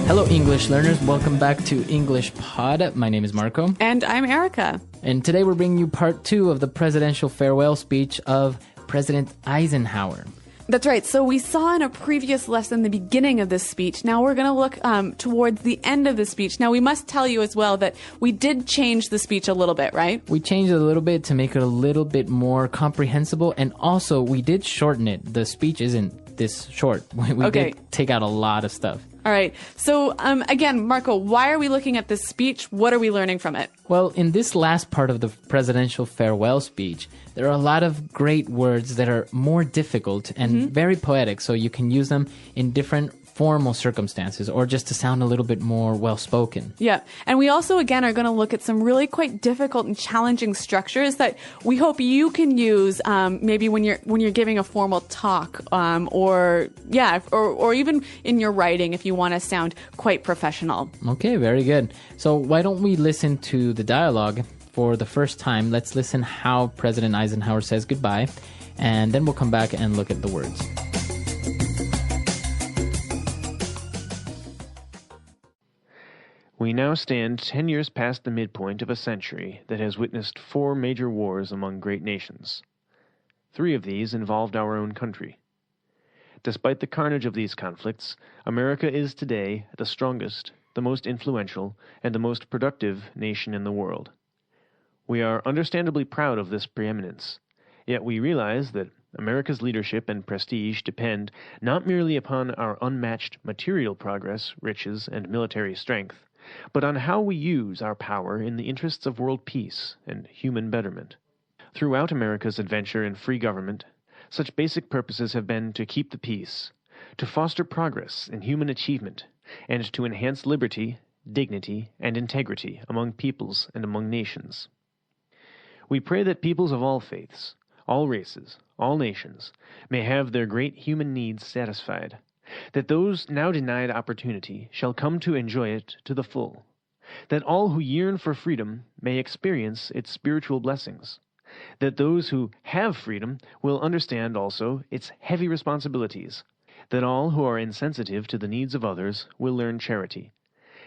Hello, English learners. Welcome back to English Pod. My name is Marco. And I'm Erica. And today we're bringing you part 2 of the presidential farewell speech of President Eisenhower. That's right. So we saw in a previous lesson the beginning of this speech. Now we're going to look towards the end of the speech. Now we must tell you as well that we did change the speech a little bit, right? We changed it a little bit to make it a little bit more comprehensible. And also, we did shorten it. The speech isn't this short. We did take out a lot of stuff. All right. So, again, Marco, why are we looking at this speech? What are we learning from it? Well, in this last part of the presidential farewell speech, there are a lot of great words that are more difficult and very poetic, so you can use them in different formal circumstances or just to sound a little bit more well-spoken. Yeah. And we also, again, are going to look at some really quite difficult and challenging structures that we hope you can use maybe when you're giving a formal talk or even in your writing if you want to sound quite professional. Okay, very good. So why don't we listen to the dialogue for the first time? Let's listen how President Eisenhower says goodbye, and then we'll come back and look at the words. We now stand 10 years past the midpoint of a century that has witnessed 4 major wars among great nations. 3 of these involved our own country. Despite the carnage of these conflicts, America is today the strongest, the most influential, and the most productive nation in the world. We are understandably proud of this preeminence, yet we realize that America's leadership and prestige depend not merely upon our unmatched material progress, riches, and military strength, but on how we use our power in the interests of world peace and human betterment. Throughout America's adventure in free government, such basic purposes have been to keep the peace, to foster progress in human achievement, and to enhance liberty, dignity, and integrity among peoples and among nations. We pray that peoples of all faiths, all races, all nations, may have their great human needs satisfied, that those now denied opportunity shall come to enjoy it to the full, that all who yearn for freedom may experience its spiritual blessings, that those who have freedom will understand also its heavy responsibilities, that all who are insensitive to the needs of others will learn charity,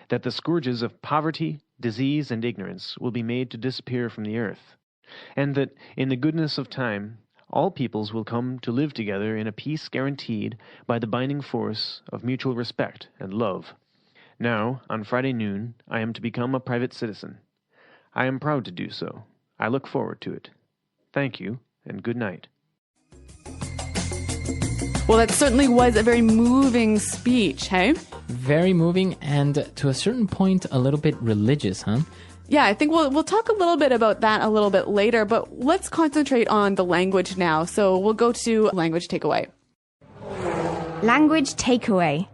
that the scourges of poverty, disease, and ignorance will be made to disappear from the earth, and that in the goodness of time all peoples will come to live together in a peace guaranteed by the binding force of mutual respect and love. Now, on Friday noon, I am to become a private citizen. I am proud to do so. I look forward to it. Thank you, and good night. Well, that certainly was a very moving speech, hey? Very moving and, to a certain point, a little bit religious, huh? Yeah, I think we'll talk a little bit about that a little bit later, but let's concentrate on the language now. So we'll go to language takeaway. Language takeaway.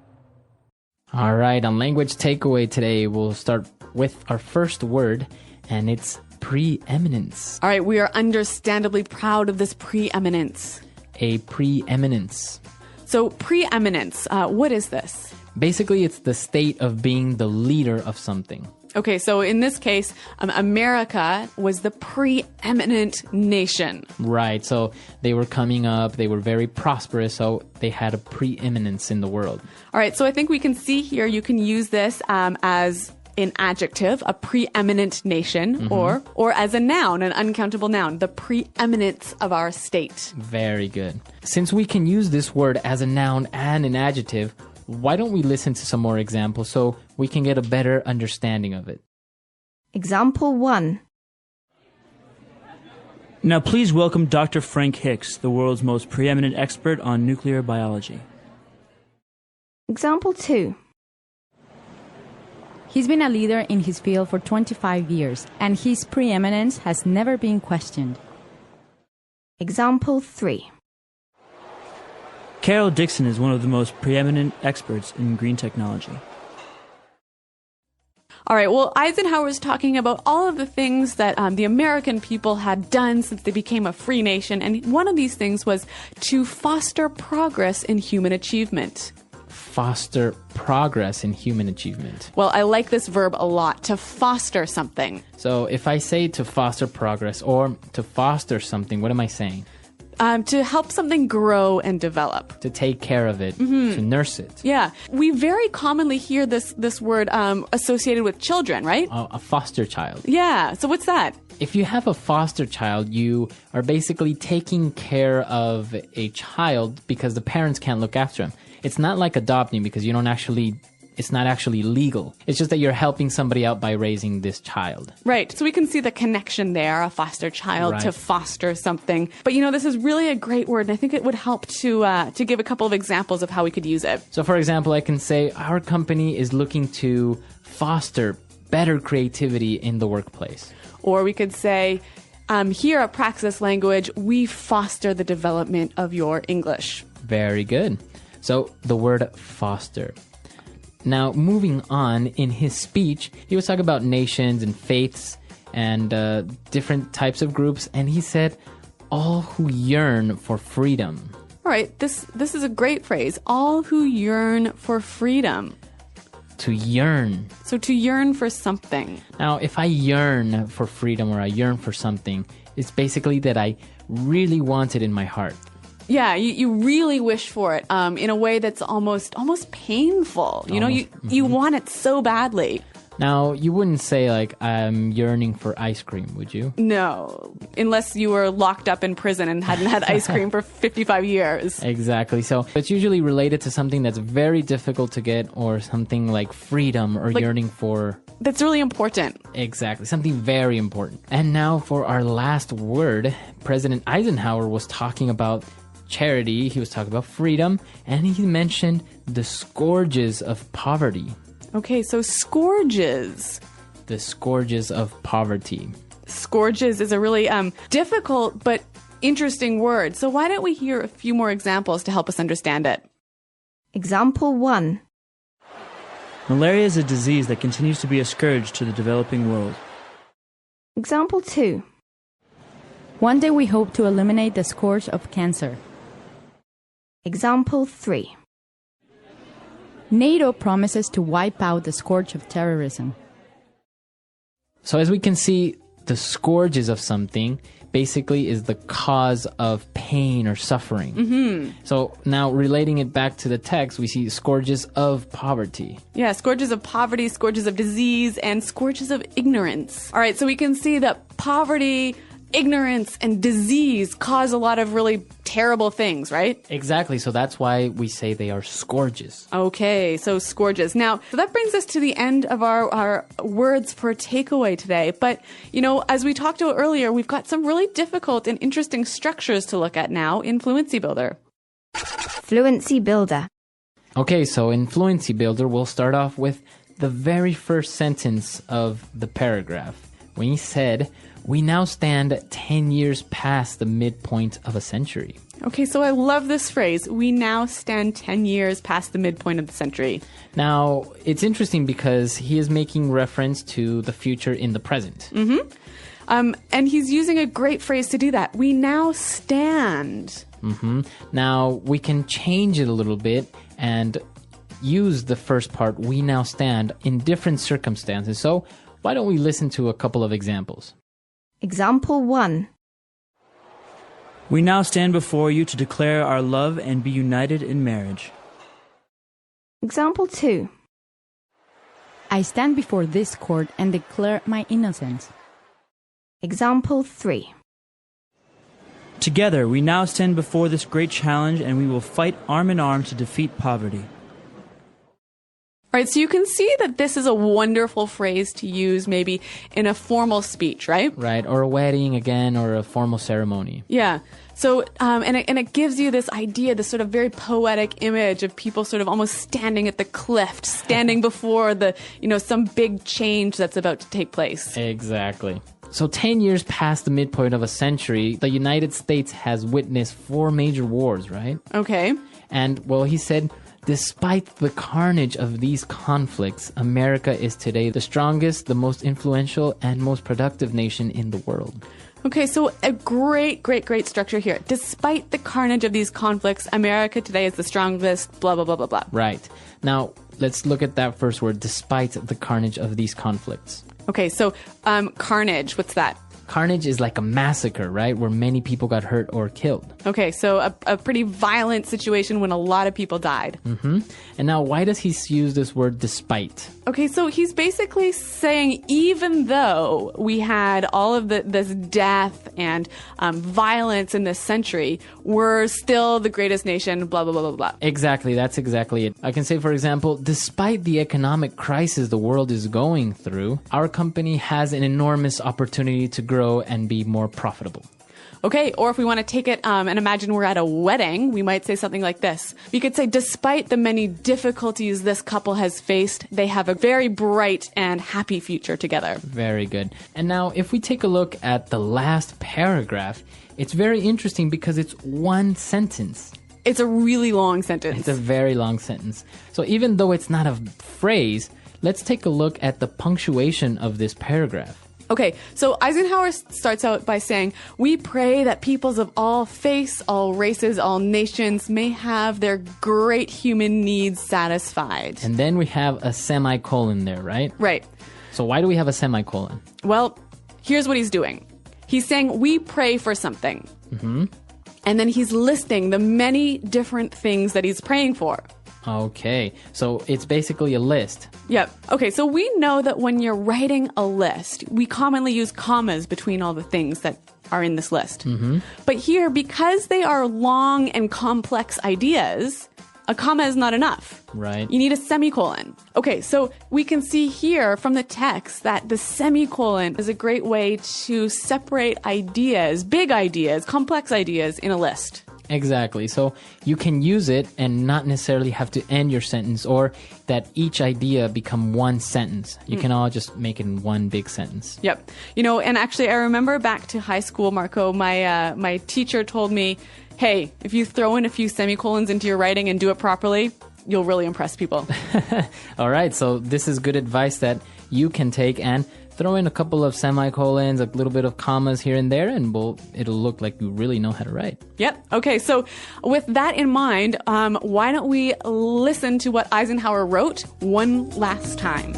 All right, on language takeaway today, we'll start with our first word, and it's preeminence. All right, we are understandably proud of this preeminence. A preeminence. So preeminence, what is this? Basically, it's the state of being the leader of something. Okay, so in this case, America was the preeminent nation. Right, so they were coming up, they were very prosperous, so they had a preeminence in the world. All right, so I think we can see here you can use this as an adjective, a preeminent nation, or as a noun, an uncountable noun, the preeminence of our state. Very good. Since we can use this word as a noun and an adjective, why don't we listen to some more examples so we can get a better understanding of it? Example 1. Now please welcome Dr. Frank Hicks, the world's most preeminent expert on nuclear biology. Example 2. He's been a leader in his field for 25 years, and his preeminence has never been questioned. Example 3. Carol Dixon is one of the most preeminent experts in green technology. All right, well, Eisenhower's talking about all of the things that the American people had done since they became a free nation, and one of these things was to foster progress in human achievement. Foster progress in human achievement. Well, I like this verb a lot, to foster something. So if I say to foster progress or to foster something, what am I saying? To help something grow and develop. To take care of it, to nurse it. Yeah. We very commonly hear this word associated with children, right? A foster child. Yeah. So what's that? If you have a foster child, you are basically taking care of a child because the parents can't look after him. It's not like adopting because it's not actually legal. It's just that you're helping somebody out by raising this child. Right. So we can see the connection there, a foster child to foster something. But this is really a great word, and I think it would help to give a couple of examples of how we could use it. So for example, I can say our company is looking to foster better creativity in the workplace. Or we could say, here at Praxis Language, we foster the development of your English. Very good. So the word foster. Now, moving on, in his speech, he was talking about nations and faiths and different types of groups, and he said, all who yearn for freedom. All right, this is a great phrase. All who yearn for freedom. To yearn. So to yearn for something. Now, if I yearn for freedom or I yearn for something, it's basically that I really want it in my heart. Yeah, you really wish for it in a way that's almost painful. You want it so badly. Now, you wouldn't say, like, I'm yearning for ice cream, would you? No, unless you were locked up in prison and hadn't had ice cream for 55 years. Exactly. So it's usually related to something that's very difficult to get or something like freedom or yearning for... That's really important. Exactly. Something very important. And now for our last word, President Eisenhower was talking about charity, he was talking about freedom, and he mentioned the scourges of poverty. Okay, so scourges. The scourges of poverty. Scourges is a really difficult but interesting word. So why don't we hear a few more examples to help us understand it? Example 1. Malaria is a disease that continues to be a scourge to the developing world. Example 2. One day we hope to eliminate the scourge of cancer. Example 3. NATO promises to wipe out the scourge of terrorism. So as we can see, the scourges of something basically is the cause of pain or suffering. Mm-hmm. So now relating it back to the text, we see scourges of poverty. Yeah, scourges of poverty, scourges of disease, and scourges of ignorance. All right, so we can see that poverty, ignorance, and disease cause a lot of really terrible things, right? Exactly. So that's why we say they are scourges. Okay, so scourges. Now, so that brings us to the end of our words for takeaway today. But, as we talked about earlier, we've got some really difficult and interesting structures to look at now in Fluency Builder. Fluency Builder. Okay, so in Fluency Builder, we'll start off with the very first sentence of the paragraph. When he said, we now stand 10 years past the midpoint of a century. Okay, so I love this phrase. We now stand 10 years past the midpoint of the century. Now, it's interesting because he is making reference to the future in the present. Mm-hmm. And he's using a great phrase to do that. We now stand. Mm-hmm. Now, we can change it a little bit and use the first part, we now stand, in different circumstances. So why don't we listen to a couple of examples? Example 1. We now stand before you to declare our love and be united in marriage. Example 2. I stand before this court and declare my innocence. Example 3. Together, we now stand before this great challenge and we will fight arm in arm to defeat poverty. All right, so you can see that this is a wonderful phrase to use maybe in a formal speech, right? Right, or a wedding again, or a formal ceremony. Yeah. So, and it gives you this idea, this sort of very poetic image of people sort of almost standing at the cliff, standing before some big change that's about to take place. Exactly. So 10 years past the midpoint of a century, the United States has witnessed 4 major wars, right? Okay. And, well, he said, despite the carnage of these conflicts, America is today the strongest, the most influential, and most productive nation in the world. Okay, so a great structure here. Despite the carnage of these conflicts, America today is the strongest, blah, blah, blah, blah, blah. Right. Now, let's look at that first word, despite the carnage of these conflicts. Okay, so carnage, what's that? Carnage is like a massacre, right? Where many people got hurt or killed. Okay, so a pretty violent situation when a lot of people died. And now, why does he use this word despite? Okay, so he's basically saying even though we had all of this death and violence in this century, we're still the greatest nation, blah, blah, blah, blah, blah. Exactly, that's exactly it. I can say, for example, despite the economic crisis the world is going through, our company has an enormous opportunity to grow and be more profitable. Okay, or if we want to take it and imagine we're at a wedding, we might say something like this. We could say, despite the many difficulties this couple has faced, they have a very bright and happy future together. Very good. And now, if we take a look at the last paragraph, it's very interesting because it's one sentence. It's a really long sentence. It's a very long sentence. So even though it's not a phrase, let's take a look at the punctuation of this paragraph. Okay, so Eisenhower starts out by saying, we pray that peoples of all faiths, all races, all nations may have their great human needs satisfied. And then we have a semicolon there, right? Right. So why do we have a semicolon? Well, here's what he's doing. He's saying, we pray for something. And then he's listing the many different things that he's praying for. Okay, so it's basically a list. Yep. Okay, so we know that when you're writing a list, we commonly use commas between all the things that are in this list. But here, because they are long and complex ideas, a comma is not enough. Right. You need a semicolon. Okay, so we can see here from the text that the semicolon is a great way to separate ideas, big ideas, complex ideas in a list. Exactly. So you can use it and not necessarily have to end your sentence or that each idea become one sentence. You can all just make it in one big sentence. Yep. You know, and actually I remember back to high school, Marco, my teacher told me, hey, if you throw in a few semicolons into your writing and do it properly, you'll really impress people. All right. So this is good advice that you can take and throw in a couple of semicolons, a little bit of commas here and there, and it'll look like you really know how to write. Yep. Okay, so with that in mind, why don't we listen to what Eisenhower wrote one last time?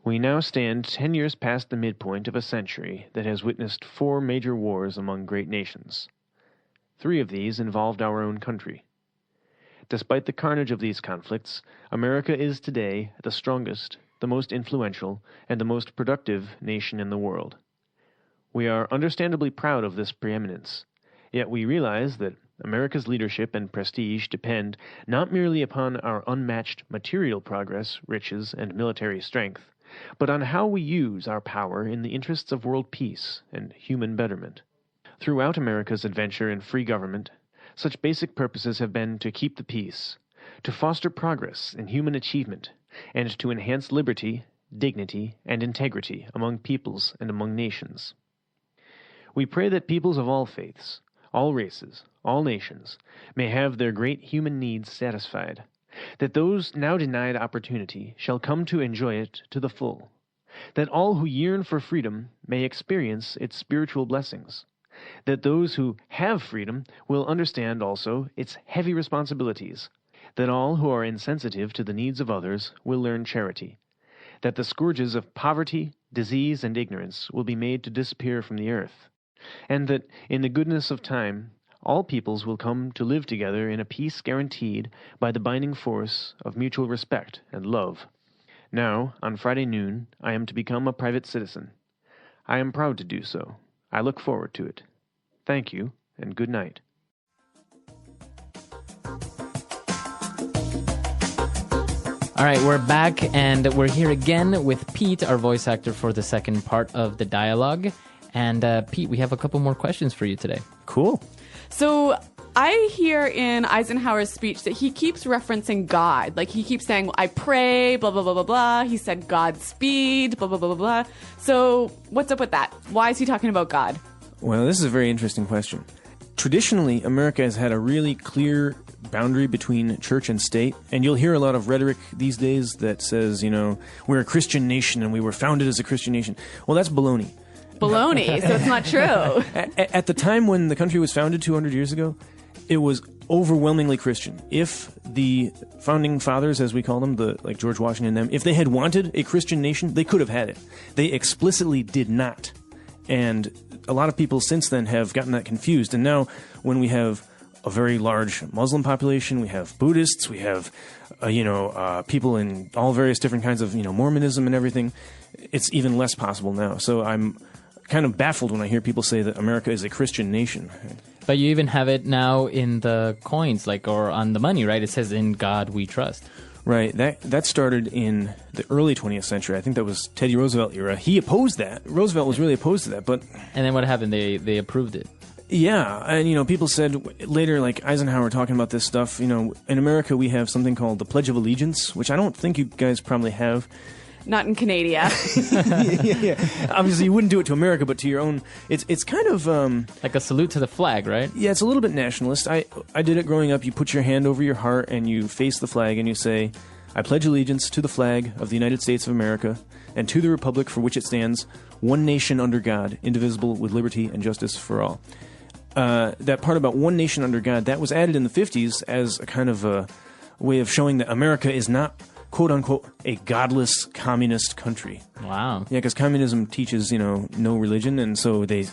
We now stand 10 years past the midpoint of a century that has witnessed 4 major wars among great nations. 3 of these involved our own country. Despite the carnage of these conflicts, America is today the strongest, the most influential, and the most productive nation in the world. We are understandably proud of this preeminence, yet we realize that America's leadership and prestige depend not merely upon our unmatched material progress, riches, and military strength, but on how we use our power in the interests of world peace and human betterment. Throughout America's adventure in free government, such basic purposes have been to keep the peace, to foster progress in human achievement, and to enhance liberty, dignity, and integrity among peoples and among nations. We pray that peoples of all faiths, all races, all nations, may have their great human needs satisfied, that those now denied opportunity shall come to enjoy it to the full, that all who yearn for freedom may experience its spiritual blessings, that those who have freedom will understand also its heavy responsibilities, that all who are insensitive to the needs of others will learn charity, that the scourges of poverty, disease, and ignorance will be made to disappear from the earth, and that, in the goodness of time, all peoples will come to live together in a peace guaranteed by the binding force of mutual respect and love. Now, on Friday noon, I am to become a private citizen. I am proud to do so. I look forward to it. Thank you, and good night. All right, we're back, and we're here again with Pete, our voice actor for the second part of the dialogue. And Pete, we have a couple more questions for you today. Cool. So I hear in Eisenhower's speech that he keeps referencing God. Like, he keeps saying, I pray, blah, blah, blah, blah, blah. He said Godspeed, blah, blah, blah, blah, blah. So what's up with that? Why is he talking about God? Well, this is a very interesting question. Traditionally, America has had a really clear boundary between church and state, and you'll hear a lot of rhetoric these days that says, you know, we're a Christian nation and we were founded as a Christian nation. Well, that's baloney. Baloney, so it's not true. At the time when the country was founded 200 years ago, it was overwhelmingly Christian. If the founding fathers, as we call them, like George Washington and them, if they had wanted a Christian nation, they could have had it. They explicitly did not. And a lot of people since then have gotten that confused. And now when we have a very large Muslim population, we have Buddhists, we have people in all various different kinds of Mormonism and everything, it's even less possible now. So I'm kind of baffled when I hear people say that America is a Christian nation. But you even have it now in the coins, or on the money, right? It says, "In God we trust." Right. That started in the early 20th century. I think that was Teddy Roosevelt era. He opposed that. Roosevelt was really opposed to that. But and then what happened? They approved it. Yeah, and people said later, like Eisenhower talking about this stuff. In America we have something called the Pledge of Allegiance, which I don't think you guys probably have. Not in Canada. yeah. Obviously, you wouldn't do it to America, but to your own. It's kind of like a salute to the flag, right? Yeah, it's a little bit nationalist. I did it growing up. You put your hand over your heart and you face the flag and you say, "I pledge allegiance to the flag of the United States of America and to the republic for which it stands, one nation under God, indivisible, with liberty and justice for all." That part about one nation under God, that was added in the 50s as a kind of a way of showing that America is not, quote-unquote, a godless communist country. Wow. Yeah, because communism teaches, no religion, and so they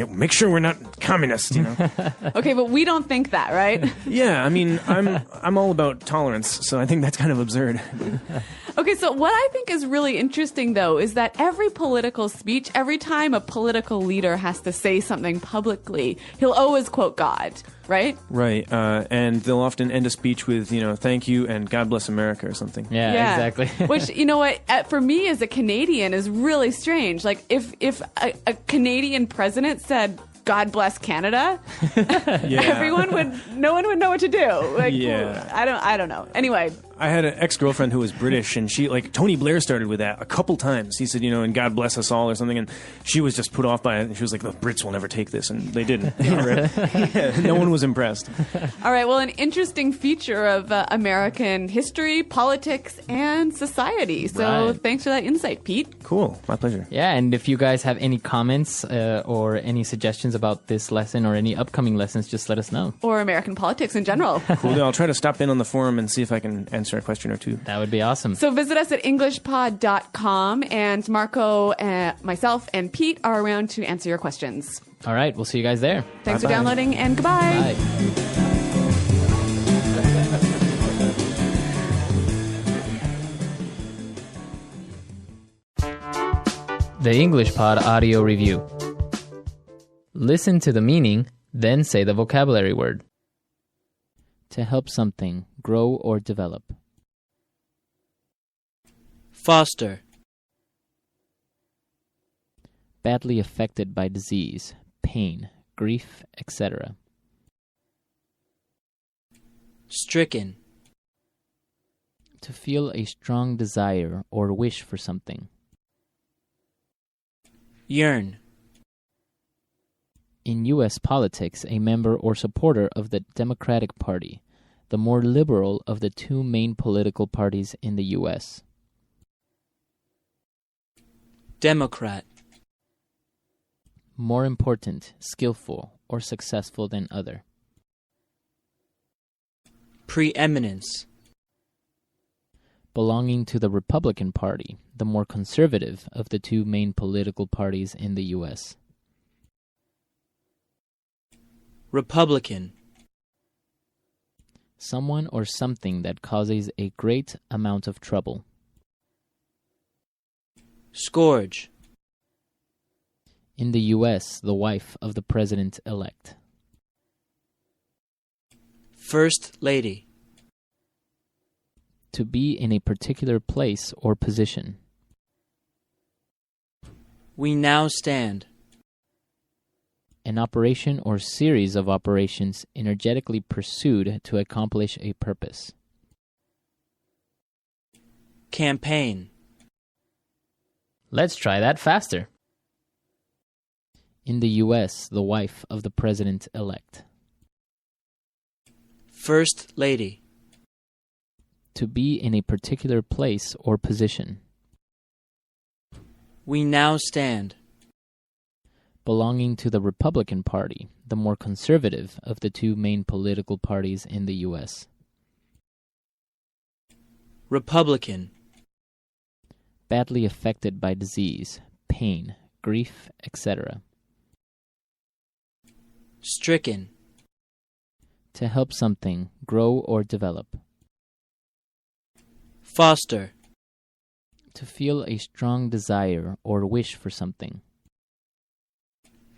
make sure we're not communist, Okay, but we don't think that, right? Yeah, I mean, I'm all about tolerance, so I think that's kind of absurd. Okay, so what I think is really interesting, though, is that every political speech, every time a political leader has to say something publicly, he'll always quote God, right? Right, and they'll often end a speech with, "Thank you" and "God bless America" or something. Yeah. Exactly. Which, for me as a Canadian is really strange. Like, if a Canadian president said, "God bless Canada," no one would know what to do. Like, yeah. I don't know. Anyway. I had an ex-girlfriend who was British, and she, Tony Blair started with that a couple times. He said, "And God bless us all" or something, and she was just put off by it, and she was like, "The Brits will never take this," and they didn't. No one was impressed. All right, well, an interesting feature of American history, politics, and society. So Thanks for that insight, Pete. Cool. My pleasure. Yeah, and if you guys have any comments or any suggestions about this lesson or any upcoming lessons, just let us know. Or American politics in general. Cool. I'll try to stop in on the forum and see if I can answer a question or two. That would be awesome. So visit us at EnglishPod.com, and Marco, myself, and Pete are around to answer your questions. All right, we'll see you guys there. Thanks for downloading, and goodbye. Bye. The English Pod Audio Review. Listen to the meaning, then say the vocabulary word. To help something grow or develop. Foster. Badly affected by disease, pain, grief, etc. Stricken. To feel a strong desire or wish for something. Yearn. In U.S. politics, a member or supporter of the Democratic Party, the more liberal of the two main political parties in the U.S. Democrat. More important, skillful, or successful than other. Preeminence. Belonging to the Republican Party, the more conservative of the two main political parties in the U.S. Republican. Someone or something that causes a great amount of trouble. Scourge. In the U.S., the wife of the president-elect. First Lady. To be in a particular place or position. We now stand. An operation or series of operations energetically pursued to accomplish a purpose. Campaign. Let's try that faster. In the U.S., the wife of the president-elect. First Lady. To be in a particular place or position. We now stand. Belonging to the Republican Party, the more conservative of the two main political parties in the U.S.? Republican. Badly affected by disease, pain, grief, etc. Stricken. To help something grow or develop. Foster. To feel a strong desire or wish for something.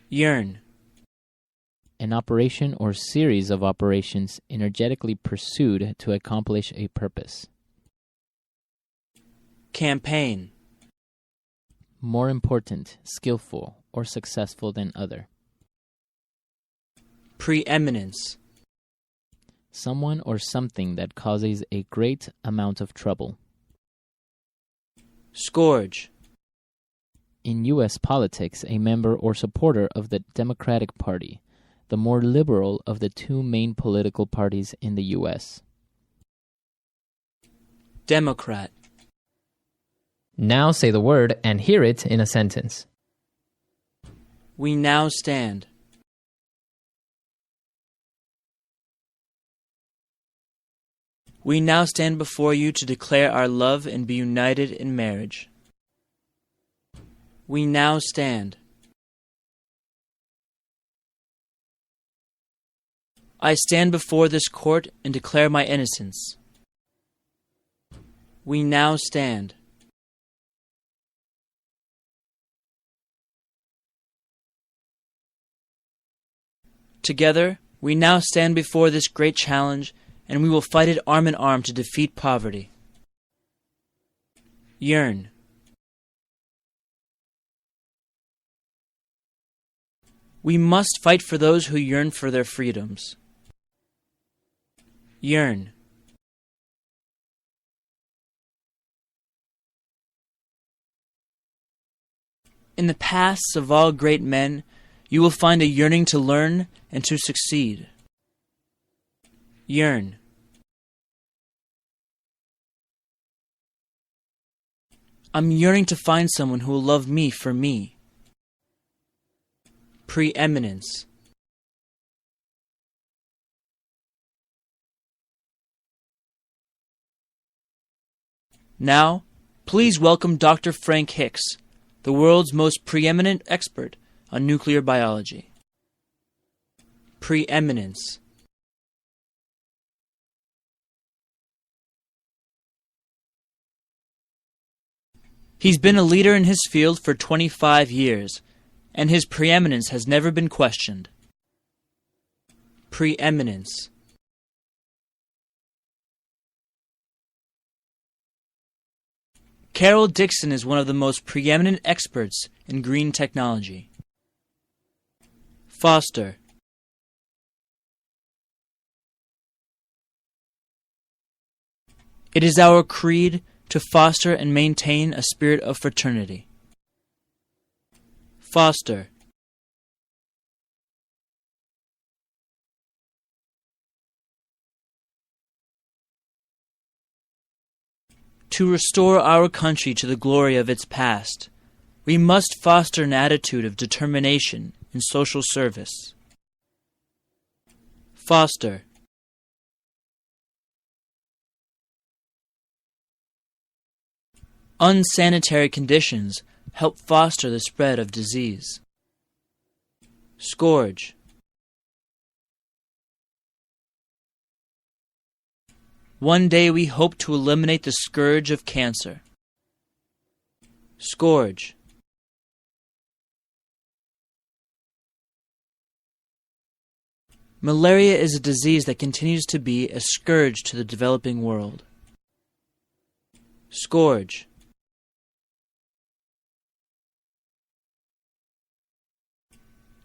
Yearn. An operation or series of operations energetically pursued to accomplish a purpose. Campaign. More important, skillful, or successful than other. Preeminence. Someone or something that causes a great amount of trouble. Scourge. In U.S. politics, a member or supporter of the Democratic Party, the more liberal of the two main political parties in the U.S. Democrat. Now say the word and hear it in a sentence. We now stand. We now stand before you to declare our love and be united in marriage. We now stand. I stand before this court and declare my innocence. We now stand. Together, we now stand before this great challenge, and we will fight it arm in arm to defeat poverty. Yearn. We must fight for those who yearn for their freedoms. Yearn. In the pasts of all great men, you will find a yearning to learn and to succeed. Yearn. I'm yearning to find someone who will love me for me. Preeminence. Now, please welcome Dr. Frank Hicks, the world's most preeminent expert on nuclear biology. Preeminence. He's been a leader in his field for 25 years, and his preeminence has never been questioned. Preeminence. Carol Dixon is one of the most preeminent experts in green technology. Foster. It is our creed to foster and maintain a spirit of fraternity. Foster. To restore our country to the glory of its past, we must foster an attitude of determination in social service. Foster. Unsanitary conditions help foster the spread of disease. Scourge. One day we hope to eliminate the scourge of cancer. Scourge. Malaria is a disease that continues to be a scourge to the developing world. Scourge.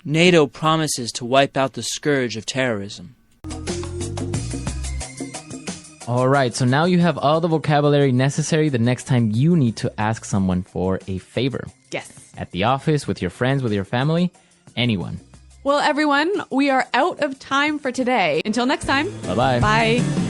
NATO promises to wipe out the scourge of terrorism. All right, so now you have all the vocabulary necessary the next time you need to ask someone for a favor. Yes. At the office, with your friends, with your family, anyone. Well, everyone, we are out of time for today. Until next time. Bye-bye. Bye.